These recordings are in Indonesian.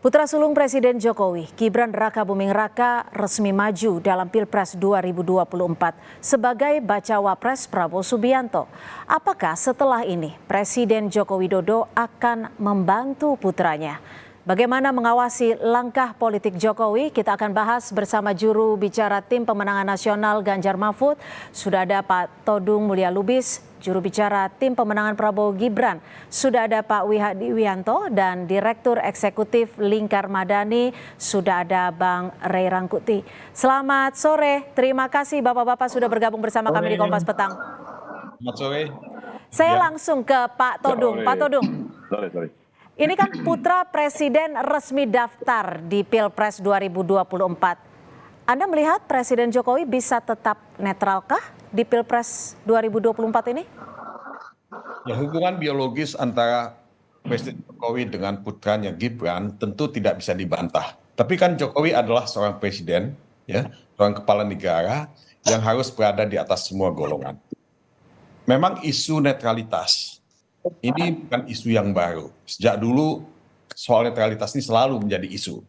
Putra sulung Presiden Jokowi, Gibran Rakabuming Raka resmi maju dalam Pilpres 2024 sebagai bacawa pres Prabowo Subianto. Apakah setelah ini Presiden Joko Widodo akan membantu putranya? Bagaimana mengawasi langkah politik Jokowi? Kita akan bahas bersama juru bicara Tim Pemenangan Nasional Ganjar Mahfud. Sudah ada Pak Todung Mulya Lubis, juru bicara Tim Pemenangan Prabowo Gibran. Sudah ada Pak Wihadi Wianto dan Direktur Eksekutif Lingkar Madani. Sudah ada Bang Ray Rangkuti. Selamat sore, terima kasih Bapak-Bapak sudah bergabung bersama kami di Kompas Petang. Selamat sore. Saya langsung ke Pak Todung. Pak Todung. Sorry. Ini kan putra Presiden resmi daftar di Pilpres 2024. Anda melihat Presiden Jokowi bisa tetap netralkah di Pilpres 2024 ini? Ya, hubungan biologis antara Presiden Jokowi dengan putranya Gibran tentu tidak bisa dibantah. Tapi kan Jokowi adalah seorang presiden, ya, seorang kepala negara yang harus berada di atas semua golongan. Memang isu netralitas ini bukan isu yang baru. Sejak dulu soal netralitas ini selalu menjadi isu.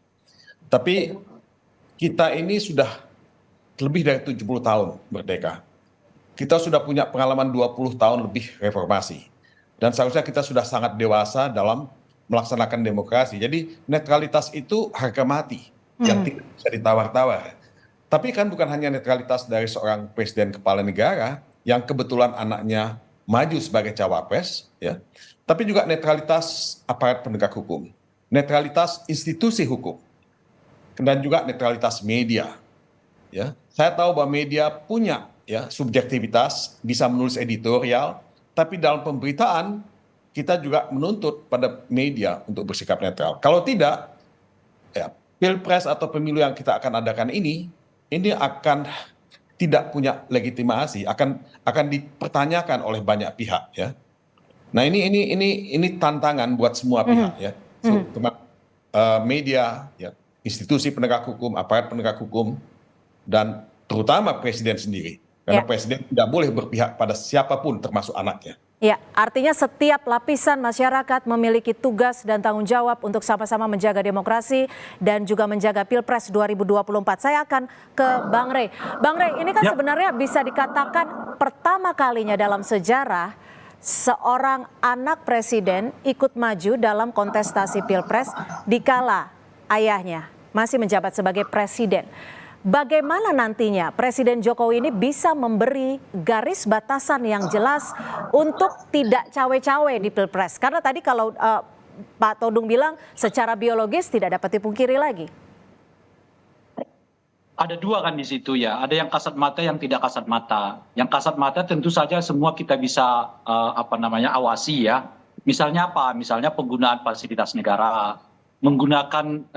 Tapi kita ini sudah lebih dari 70 tahun merdeka. Kita sudah punya pengalaman 20 tahun lebih reformasi. Dan seharusnya kita sudah sangat dewasa dalam melaksanakan demokrasi. Jadi netralitas itu harga mati yang tidak bisa ditawar-tawar. Tapi kan bukan hanya netralitas dari seorang presiden kepala negara yang kebetulan anaknya maju sebagai cawapres, ya, tapi juga netralitas aparat penegak hukum, netralitas institusi hukum, dan juga netralitas media. Ya, saya tahu bahwa media punya ya subjektivitas, bisa menulis editorial, tapi dalam pemberitaan kita juga menuntut pada media untuk bersikap netral. Kalau tidak, ya, pilpres atau pemilu yang kita akan adakan ini akan tidak punya legitimasi, akan dipertanyakan oleh banyak pihak, ya. Nah, ini tantangan buat semua pihak, ya. Media, ya, institusi penegak hukum, aparat penegak hukum, dan terutama presiden sendiri. Karena presiden tidak boleh berpihak pada siapapun termasuk anaknya. Ya, artinya setiap lapisan masyarakat memiliki tugas dan tanggung jawab untuk sama-sama menjaga demokrasi dan juga menjaga Pilpres 2024. Saya akan ke Bang Ray. Bang Ray, ini kan sebenarnya bisa dikatakan pertama kalinya dalam sejarah seorang anak presiden ikut maju dalam kontestasi Pilpres dikala ayahnya masih menjabat sebagai presiden. Bagaimana nantinya Presiden Jokowi ini bisa memberi garis batasan yang jelas untuk tidak cawe-cawe di Pilpres? Karena tadi kalau Pak Todung bilang secara biologis tidak dapat dipungkiri lagi. Ada dua kan di situ ya, ada yang kasat mata, yang tidak kasat mata. Yang kasat mata tentu saja semua kita bisa awasi ya. Misalnya apa? Misalnya penggunaan fasilitas negara, menggunakan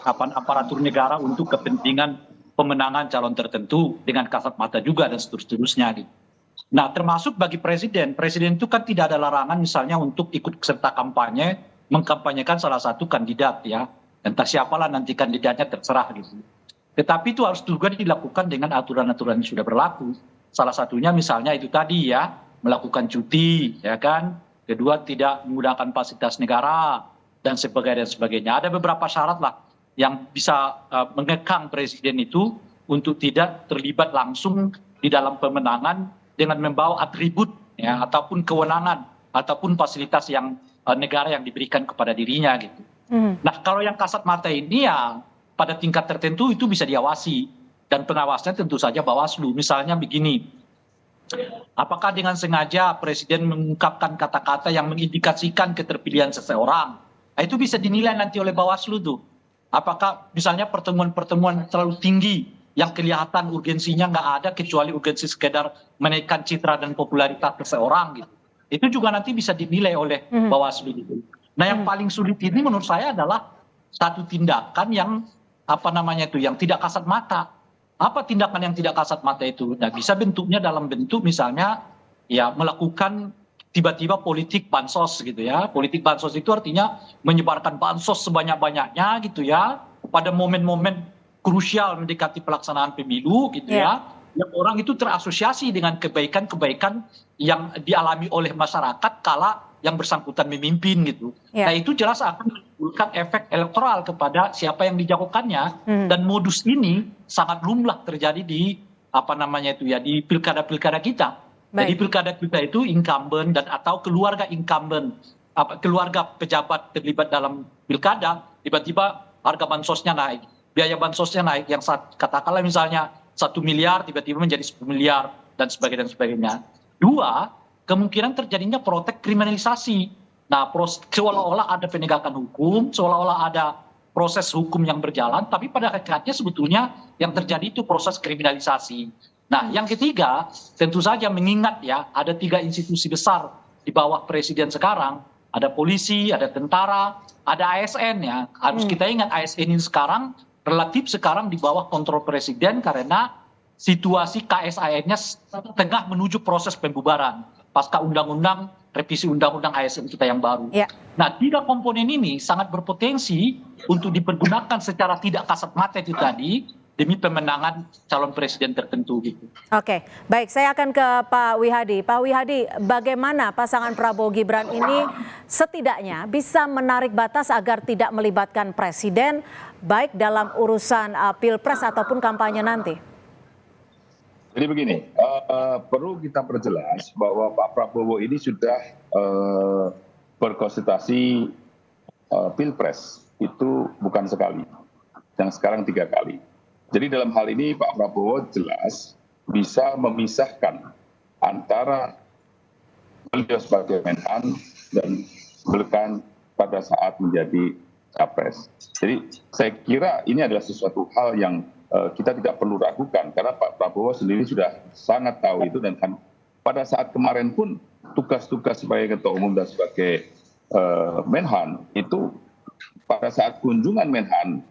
aparatur negara untuk kepentingan pemenangan calon tertentu dengan kasat mata juga dan seterusnya gitu. Nah, termasuk bagi presiden itu kan tidak ada larangan misalnya untuk ikut serta kampanye, mengkampanyekan salah satu kandidat ya. Entah siapalah nanti kandidatnya terserah gitu. Tetapi itu harus juga dilakukan dengan aturan-aturan yang sudah berlaku. Salah satunya misalnya itu tadi ya, melakukan cuti ya kan. Kedua, tidak menggunakan fasilitas negara dan sebagainya. Ada beberapa syarat lah yang bisa mengekang presiden itu untuk tidak terlibat langsung di dalam pemenangan dengan membawa atribut ya, ataupun kewenangan ataupun fasilitas yang negara yang diberikan kepada dirinya gitu. Nah, kalau yang kasat mata ini ya pada tingkat tertentu itu bisa diawasi dan pengawasnya tentu saja Bawaslu. Misalnya begini, apakah dengan sengaja presiden mengungkapkan kata-kata yang mengindikasikan keterpilihan seseorang? Nah, itu bisa dinilai nanti oleh Bawaslu tuh. Apakah misalnya pertemuan-pertemuan terlalu tinggi yang kelihatan urgensinya nggak ada kecuali urgensi sekedar menaikkan citra dan popularitas seseorang gitu. Itu juga nanti bisa dinilai oleh Bawaslu gitu. Nah, yang paling sulit ini menurut saya adalah satu tindakan yang yang tidak kasat mata. Apa tindakan yang tidak kasat mata itu? Nah, bisa bentuknya dalam bentuk misalnya ya melakukan tiba-tiba politik bansos gitu ya. Politik bansos itu artinya menyebarkan bansos sebanyak-banyaknya gitu ya. Pada momen-momen krusial mendekati pelaksanaan pemilu gitu ya. Yang orang itu terasosiasi dengan kebaikan-kebaikan yang dialami oleh masyarakat kala yang bersangkutan memimpin gitu. Ya. Nah itu jelas akan menimbulkan efek elektoral kepada siapa yang dijagokannya, dan modus ini sangat lumrah terjadi di di pilkada-pilkada kita. Baik. Jadi pilkada kita itu incumbent dan atau keluarga incumbent, keluarga pejabat terlibat dalam pilkada, tiba-tiba harga bansosnya naik, biaya bansosnya naik, yang katakanlah misalnya 1 miliar tiba-tiba menjadi 10 miliar dan sebagainya. Dua, kemungkinan terjadinya protek kriminalisasi. Nah, seolah-olah ada penegakan hukum, seolah-olah ada proses hukum yang berjalan, tapi pada hakikatnya sebetulnya yang terjadi itu proses kriminalisasi. Nah, yang ketiga, tentu saja mengingat ya, ada 3 institusi besar di bawah presiden sekarang, ada polisi, ada tentara, ada ASN ya. Harus kita ingat ASN ini sekarang relatif sekarang di bawah kontrol presiden karena situasi KSAN-nya tengah menuju proses pembubaran pasca undang-undang revisi undang-undang ASN kita yang baru. Ya. Nah, 3 komponen ini sangat berpotensi untuk dipergunakan secara tidak kasat mata itu tadi demi pemenangan calon presiden tertentu gitu. Oke, baik, saya akan ke Pak Wihadi. Pak Wihadi, bagaimana pasangan Prabowo Gibran ini setidaknya bisa menarik batas agar tidak melibatkan presiden baik dalam urusan pilpres ataupun kampanye nanti? Jadi begini, perlu kita perjelas bahwa Pak Prabowo ini sudah berkonsultasi pilpres itu bukan sekali, yang sekarang 3 kali. Jadi dalam hal ini Pak Prabowo jelas bisa memisahkan antara beliau sebagai Menhan dan beliau pada saat menjadi capres. Jadi saya kira ini adalah sesuatu hal yang kita tidak perlu ragukan karena Pak Prabowo sendiri sudah sangat tahu itu, dan pada saat kemarin pun tugas-tugas sebagai ketua umum dan sebagai Menhan itu pada saat kunjungan Menhan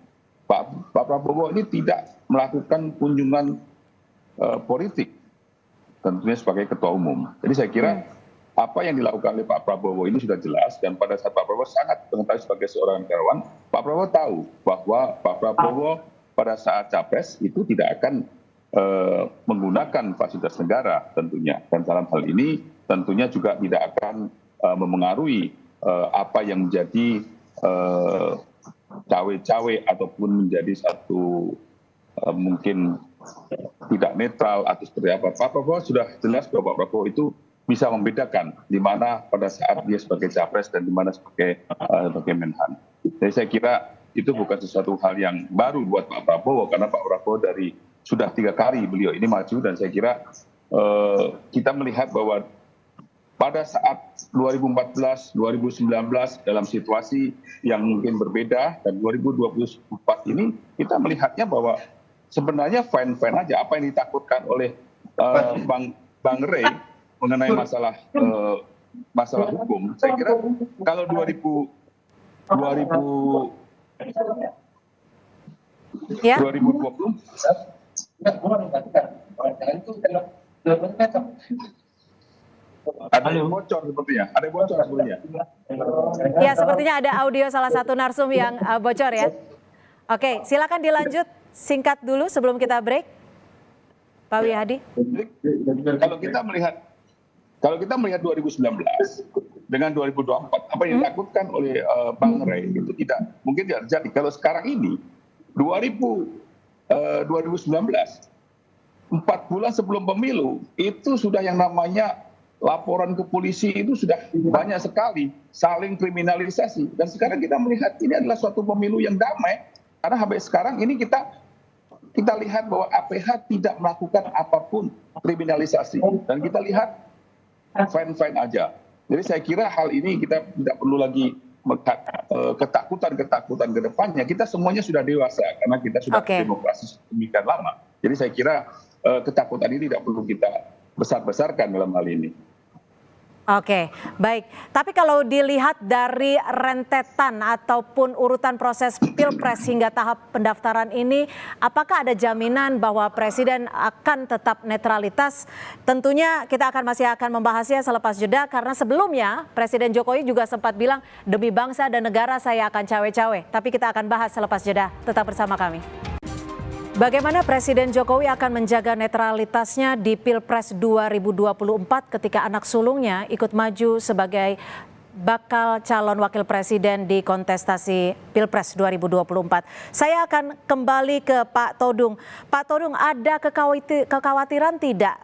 Pak Prabowo ini tidak melakukan kunjungan politik, tentunya sebagai ketua umum. Jadi saya kira apa yang dilakukan oleh Pak Prabowo ini sudah jelas, dan pada saat Pak Prabowo sangat mengetahui sebagai seorang negarawan, Pak Prabowo tahu bahwa Pak Prabowo pada saat capres itu tidak akan menggunakan fasilitas negara tentunya, dan dalam hal ini tentunya juga tidak akan memengaruhi apa yang menjadi cawe-cawe ataupun menjadi satu mungkin tidak netral atau seperti apa. Pak Prabowo sudah jelas bahwa Pak Prabowo itu bisa membedakan di mana pada saat dia sebagai capres dan di mana sebagai Menhan. Jadi saya kira itu bukan sesuatu hal yang baru buat Pak Prabowo, karena Pak Prabowo dari sudah 3 kali beliau ini maju, dan saya kira kita melihat bahwa pada saat 2014, 2019 dalam situasi yang mungkin berbeda, dan 2024 ini kita melihatnya bahwa sebenarnya fine-fine aja apa yang ditakutkan oleh Bang Rey mengenai masalah hukum. Saya kira kalau 2020 ada yang bocor sepertinya. Ya, sepertinya ada audio salah satu narsum yang bocor ya. Oke, silakan dilanjut singkat dulu sebelum kita break, Pak Wihadi. Kalau kita melihat 2019 dengan 2024, apa yang ditakutkan oleh Bang Rey itu mungkin tidak terjadi. Kalau sekarang ini 2019, 4 bulan sebelum pemilu itu sudah yang namanya laporan ke polisi itu sudah banyak sekali saling kriminalisasi, dan sekarang kita melihat ini adalah suatu pemilu yang damai karena sampai sekarang ini kita lihat bahwa APH tidak melakukan apapun kriminalisasi, dan kita lihat fine aja. Jadi saya kira hal ini kita tidak perlu lagi ketakutan ke depannya. Kita semuanya sudah dewasa karena kita sudah demokrasi sedemikian lama. Jadi saya kira ketakutan ini tidak perlu kita besar-besarkan dalam hal ini. Oke, baik. Tapi kalau dilihat dari rentetan ataupun urutan proses pilpres hingga tahap pendaftaran ini, apakah ada jaminan bahwa presiden akan tetap netralitas? Tentunya kita masih akan membahasnya selepas jeda, karena sebelumnya Presiden Jokowi juga sempat bilang demi bangsa dan negara saya akan cawe-cawe. Tapi kita akan bahas selepas jeda. Tetap bersama kami. Bagaimana Presiden Jokowi akan menjaga netralitasnya di Pilpres 2024 ketika anak sulungnya ikut maju sebagai bakal calon wakil presiden di kontestasi Pilpres 2024. Saya akan kembali ke Pak Todung. Pak Todung, ada kekhawatiran tidak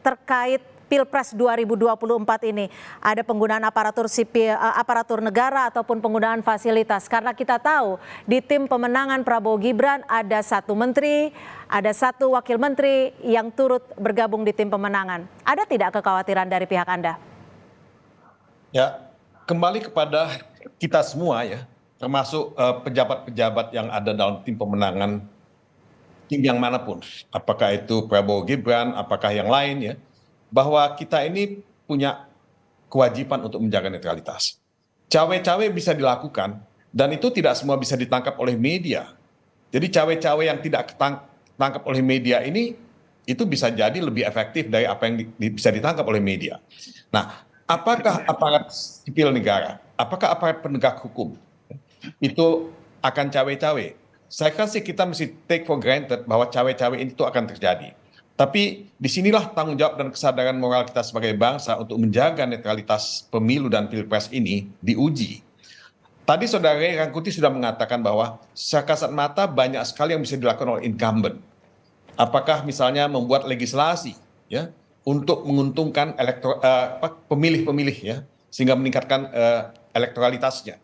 terkait Pilpres 2024 ini? Ada penggunaan aparatur sipil, aparatur negara ataupun penggunaan fasilitas? Karena kita tahu di tim pemenangan Prabowo Gibran ada 1 menteri, ada 1 wakil menteri yang turut bergabung di tim pemenangan. Ada tidak kekhawatiran dari pihak Anda? Ya, kembali kepada kita semua ya, termasuk pejabat-pejabat yang ada dalam tim pemenangan, tim yang manapun, apakah itu Prabowo Gibran, apakah yang lain ya, bahwa kita ini punya kewajiban untuk menjaga netralitas. Cawe-cawe bisa dilakukan dan itu tidak semua bisa ditangkap oleh media. Jadi cawe-cawe yang tidak ditangkap oleh media ini itu bisa jadi lebih efektif dari apa yang bisa ditangkap oleh media. Nah, apakah aparat sipil negara, apakah aparat penegak hukum itu akan cawe-cawe? Saya rasa kita mesti take for granted bahwa cawe-cawe itu akan terjadi. Tapi disinilah tanggung jawab dan kesadaran moral kita sebagai bangsa untuk menjaga netralitas pemilu dan pilpres ini diuji. Tadi Saudara Rangkuti sudah mengatakan bahwa secara kasat mata banyak sekali yang bisa dilakukan oleh incumbent. Apakah misalnya membuat legislasi ya untuk menguntungkan pemilih-pemilih ya sehingga meningkatkan elektoralitasnya.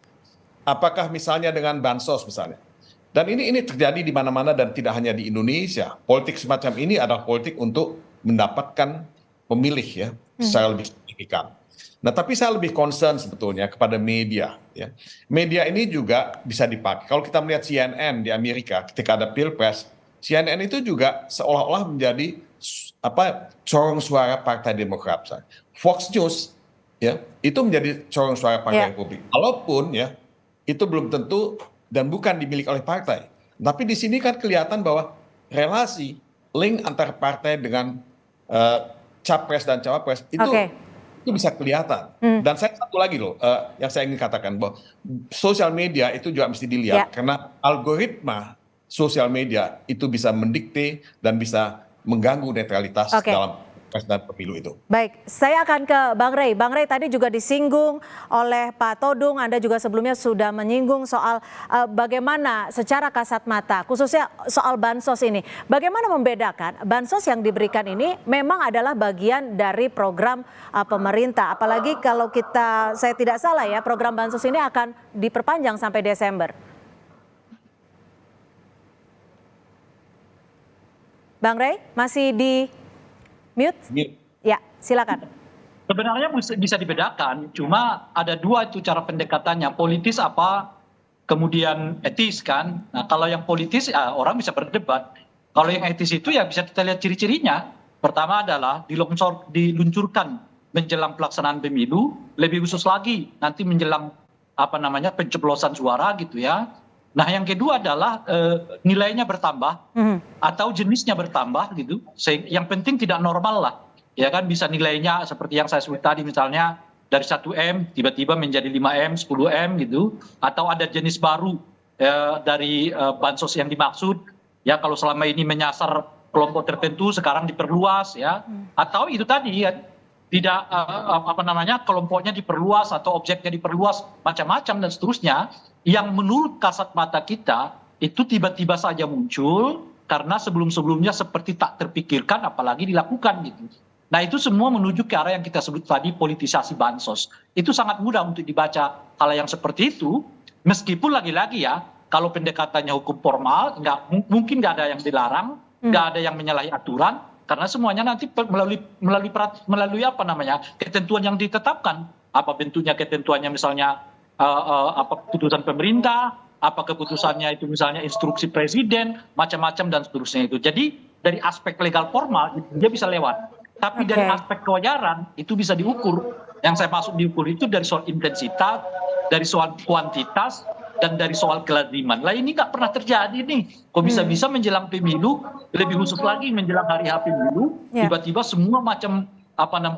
Apakah misalnya dengan bansos misalnya. Dan ini terjadi di mana-mana dan tidak hanya di Indonesia. Politik semacam ini adalah politik untuk mendapatkan pemilih ya secara lebih signifikan. Nah, tapi saya lebih concern sebetulnya kepada media ya. Media ini juga bisa dipakai. Kalau kita melihat CNN di Amerika ketika ada Pilpres, CNN itu juga seolah-olah menjadi corong suara Partai Demokrat. Fox News ya, itu menjadi corong suara Partai Republik. Walaupun ya itu belum tentu dan bukan dimiliki oleh partai. Tapi di sini kan kelihatan bahwa relasi link antara partai dengan capres dan cawapres itu bisa kelihatan. Dan saya satu lagi loh yang saya ingin katakan bahwa sosial media itu juga mesti dilihat karena algoritma sosial media itu bisa mendikte dan bisa mengganggu netralitas dalam dan pemilu itu. Baik, saya akan ke Bang Rey. Bang Rey, tadi juga disinggung oleh Pak Todung, Anda juga sebelumnya sudah menyinggung soal bagaimana secara kasat mata, khususnya soal bansos ini. Bagaimana membedakan bansos yang diberikan ini memang adalah bagian dari program pemerintah. Apalagi kalau saya tidak salah ya, program bansos ini akan diperpanjang sampai Desember. Bang Rey, masih di mute? Ya, silakan. Sebenarnya bisa dibedakan, cuma ada 2 itu cara pendekatannya, politis apa, kemudian etis kan. Nah kalau yang politis orang bisa berdebat, kalau yang etis itu ya bisa kita lihat ciri-cirinya. Pertama adalah diluncurkan menjelang pelaksanaan pemilu, lebih khusus lagi nanti menjelang pencoblosan suara gitu ya. Nah yang kedua adalah nilainya bertambah atau jenisnya bertambah gitu. Yang penting tidak normal lah, ya kan, bisa nilainya seperti yang saya sebut tadi misalnya dari 1M tiba-tiba menjadi 5M, 10M gitu. Atau ada jenis baru dari bansos yang dimaksud, ya kalau selama ini menyasar kelompok tertentu sekarang diperluas ya. Atau itu tadi ya tidak kelompoknya diperluas atau objeknya diperluas macam-macam dan seterusnya. Yang menurut kasat mata kita itu tiba-tiba saja muncul karena sebelum-sebelumnya seperti tak terpikirkan apalagi dilakukan gitu. Nah itu semua menuju ke arah yang kita sebut tadi politisasi bansos. Itu sangat mudah untuk dibaca hal yang seperti itu, meskipun lagi-lagi ya kalau pendekatannya hukum formal mungkin nggak ada yang dilarang, nggak ada yang menyalahi aturan karena semuanya nanti melalui ketentuan yang ditetapkan. Apa bentuknya ketentuannya misalnya keputusan pemerintah, apa keputusannya itu misalnya instruksi presiden, macam-macam dan seterusnya itu. Jadi dari aspek legal formal dia bisa lewat. Tapi dari aspek kewajaran itu bisa diukur. Yang saya maksud diukur itu dari soal intensitas, dari soal kuantitas, dan dari soal kelaziman. Lah ini nggak pernah terjadi nih. Kok bisa-bisa menjelang pemilu, lebih khusus lagi menjelang hari H pemilu, tiba-tiba semua macam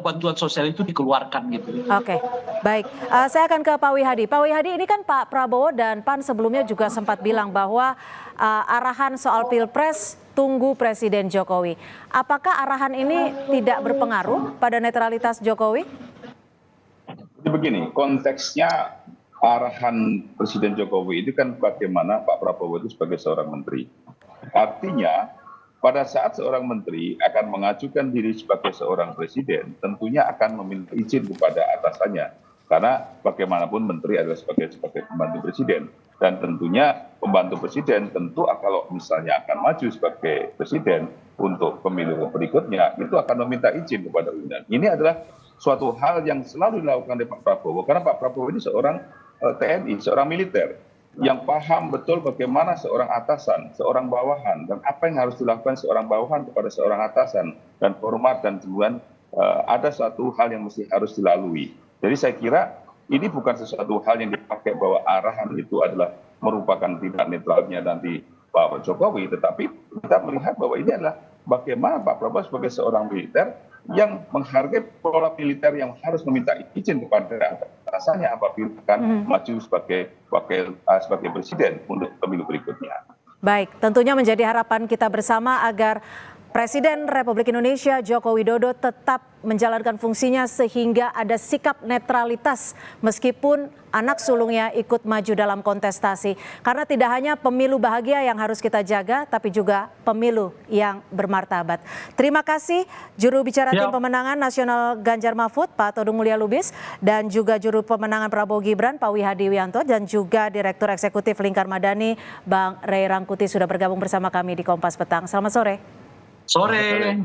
bantuan sosial itu dikeluarkan gitu. Oke, baik. Saya akan ke Pak Wihadi. Pak Wihadi, ini kan Pak Prabowo dan PAN sebelumnya juga sempat bilang bahwa arahan soal Pilpres tunggu Presiden Jokowi. Apakah arahan ini tidak berpengaruh pada netralitas Jokowi? Jadi begini, konteksnya arahan Presiden Jokowi itu kan bagaimana Pak Prabowo itu sebagai seorang menteri. Artinya, pada saat seorang menteri akan mengajukan diri sebagai seorang presiden, tentunya akan meminta izin kepada atasannya. Karena bagaimanapun menteri adalah sebagai pembantu presiden. Dan tentunya pembantu presiden tentu kalau misalnya akan maju sebagai presiden untuk pemilu berikutnya, itu akan meminta izin kepada undang. Ini adalah suatu hal yang selalu dilakukan oleh Pak Prabowo. Karena Pak Prabowo ini seorang TNI, seorang militer yang paham betul bagaimana seorang atasan, seorang bawahan, dan apa yang harus dilakukan seorang bawahan kepada seorang atasan, dan hormat dan kemudian ada suatu hal yang mesti harus dilalui. Jadi saya kira ini bukan sesuatu hal yang dipakai bahwa arahan itu adalah merupakan tidak netralnya nanti Pak Jokowi, tetapi kita melihat bahwa ini adalah bagaimana Pak Prabowo sebagai seorang militer yang menghargai pola militer yang harus meminta izin kepada atasannya apabila akan maju sebagai presiden untuk pemilu berikutnya. Baik, tentunya menjadi harapan kita bersama agar Presiden Republik Indonesia Joko Widodo tetap menjalankan fungsinya sehingga ada sikap netralitas meskipun anak sulungnya ikut maju dalam kontestasi. Karena tidak hanya pemilu bahagia yang harus kita jaga, tapi juga pemilu yang bermartabat. Terima kasih juru bicara tim pemenangan nasional Ganjar Mahfud, Pak Todung Mulya Lubis, dan juga juru pemenangan Prabowo Gibran, Pak Wihadi Wianto, dan juga Direktur Eksekutif Lingkar Madani, Bang Ray Rangkuti sudah bergabung bersama kami di Kompas Petang. Selamat sore. Sore.